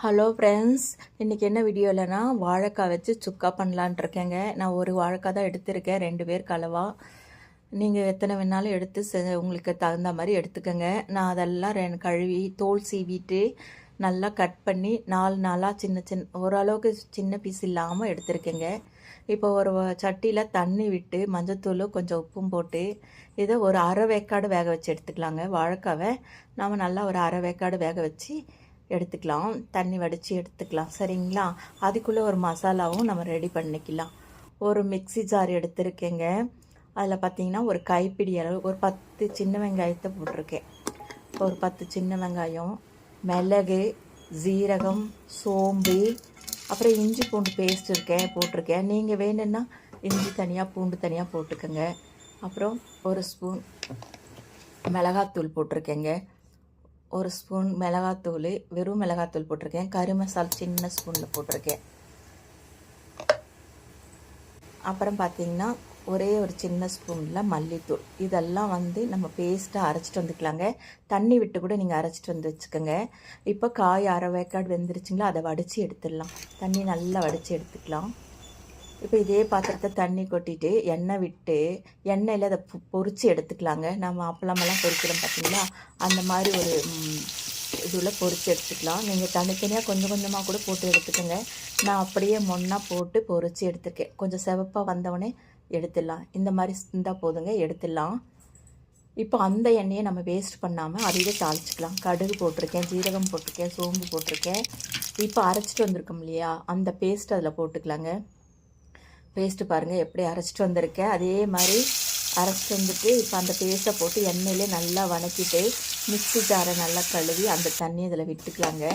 Hello friends, இன்றைக்கி என்ன வீடியோலனா வாழைக்காய் வச்சு சுக்கா பண்ணலான் இருக்கேங்க. நான் ஒரு வாழைக்காய் தான் எடுத்திருக்கேன், 2 பேருக்கு அளவா. நீங்கள் எத்தனை வேணாலும் எடுத்து உங்களுக்கு தகுந்த மாதிரி எடுத்துக்கோங்க. நான் அதெல்லாம் கழுவி தோல் சீவிட்டு நல்லா கட் பண்ணி 4 நாளாக சின்ன ஓரளவுக்கு சின்ன பீஸ் இல்லாமல் எடுத்திருக்கேங்க. இப்போ ஒரு சட்டியில் தண்ணி விட்டு மஞ்சத்தூள் கொஞ்சம் உப்பும் போட்டு இதை ஒரு அரை வேக்காடு வேக வச்சு எடுத்துக்கலாங்க. வாழைக்காவை நம்ம நல்லா ஒரு அரை வேக்காடு வேக வச்சு எடுத்துக்கலாம், தண்ணி வடித்து எடுத்துக்கலாம். சரிங்களா? அதுக்குள்ளே ஒரு மசாலாவும் நம்ம ரெடி பண்ணிக்கலாம். ஒரு மிக்சி ஜார் எடுத்துருக்கேங்க. அதில் பார்த்திங்கன்னா ஒரு கைப்பிடி அளவு ஒரு 10 சின்ன வெங்காயத்தை போட்டிருக்கேன். ஒரு 10 சின்ன வெங்காயம், மிளகு, ஜீரகம், சோம்பு, அப்புறம் இஞ்சி பூண்டு பேஸ்ட் போட்டிருக்கேன். நீங்கள் வேணும்னா இஞ்சி தனியாக பூண்டு தனியாக போட்டுக்கோங்க. அப்புறம் ஒரு ஸ்பூன் மிளகாத்தூள் போட்டிருக்கேங்க. ஒரு ஸ்பூன் மிளகாத்தூள், வெறும் மிளகாத்தூள் போட்டிருக்கேன். கறி மசால் சின்ன ஸ்பூனில் போட்டிருக்கேன். அப்புறம் பார்த்திங்கன்னா ஒரே ஒரு சின்ன ஸ்பூனில் மல்லித்தூள். இதெல்லாம் நம்ம பேஸ்ட்டாக அரைச்சிட்டு வந்துக்கலாங்க. தண்ணி விட்டு கூட நீங்கள் அரைச்சிட்டு வந்து வச்சுக்கோங்க. இப்போ காய் அரை வேக்காடு வெந்துருச்சுங்களா, அதை வடித்து எடுத்துடலாம். தண்ணி நல்லா வடித்து எடுத்துக்கலாம். இப்போ இதே பாத்திரத்தை தண்ணி கொட்டிட்டு எண்ணெய் விட்டு எண்ணெயில் அதை பொரித்து எடுத்துக்கலாங்க. நம்ம அப்பளமெல்லாம் பொரிக்கிறோம் பார்த்தீங்களா, அந்த மாதிரி ஒரு இதில் பொரித்து எடுத்துக்கலாம். நீங்கள் தனித்தனியாக கொஞ்சம் கொஞ்சமாக கூட போட்டு எடுத்துக்கோங்க. நான் அப்படியே மொன்னா போட்டு பொரித்து எடுத்துருக்கேன். கொஞ்சம் சிவப்பாக வந்தவொடனே எடுத்துடலாம். இந்த மாதிரி இருந்தால் போதுங்க, எடுத்துடலாம். இப்போ அந்த எண்ணெயை நம்ம வேஸ்ட் பண்ணாமல் அதையே தாளிச்சிக்கலாம். கடுகு போட்டிருக்கேன், ஜீரகம் போட்டிருக்கேன், சோம்பு போட்டிருக்கேன். இப்போ அரைச்சிட்டு வந்திருக்கோம் இல்லையா, அந்த பேஸ்ட் அதில் போட்டுக்கலாங்க. பேஸ்ட்டு பாருங்கள் எப்படி அரைச்சிட்டு வந்திருக்கேன். அதே மாதிரி அரைச்சிட்டு வந்துட்டு இப்போ அந்த பேஸ்ட்டை போட்டு எண்ணெயிலே நல்லா வதக்கிட்டு மிக்ஸி ஜாரை நல்லா கழுவி அந்த தண்ணி இதில் விட்டுக்கலாங்க.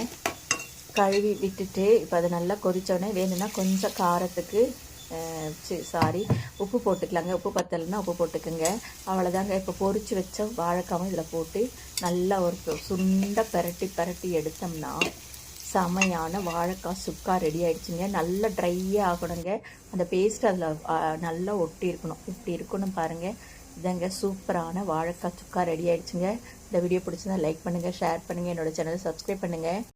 கழுவி விட்டுட்டு இப்போ அதை நல்லா கொதித்தோடனே வேணும்னா கொஞ்சம் காரத்துக்கு உப்பு போட்டுக்கலாங்க. உப்பு பத்தலைன்னா உப்பு போட்டுக்கோங்க. அவ்வளோதாங்க. இப்போ பொரித்து வச்ச வாழைக்காவும் இதில் போட்டு நல்லா ஒரு சுண்டை பரட்டி எடுத்தோம்னா செமையான வாழைக்காய் சுக்கா ரெடி ஆகிடுச்சுங்க. நல்லா ட்ரையாக ஆகணுங்க. அந்த பேஸ்ட் அதில் நல்லா ஒட்டி இருக்கணும். இப்படி இருக்கணும் பாருங்கள். இதங்க சூப்பரான வாழைக்காய் சுக்கா ரெடி ஆகிடுச்சுங்க. இந்த வீடியோ பிடிச்சிருந்தா லைக் பண்ணுங்கள், ஷேர் பண்ணுங்கள், என்னோடய சேனலை சப்ஸ்கிரைப் பண்ணுங்கள்.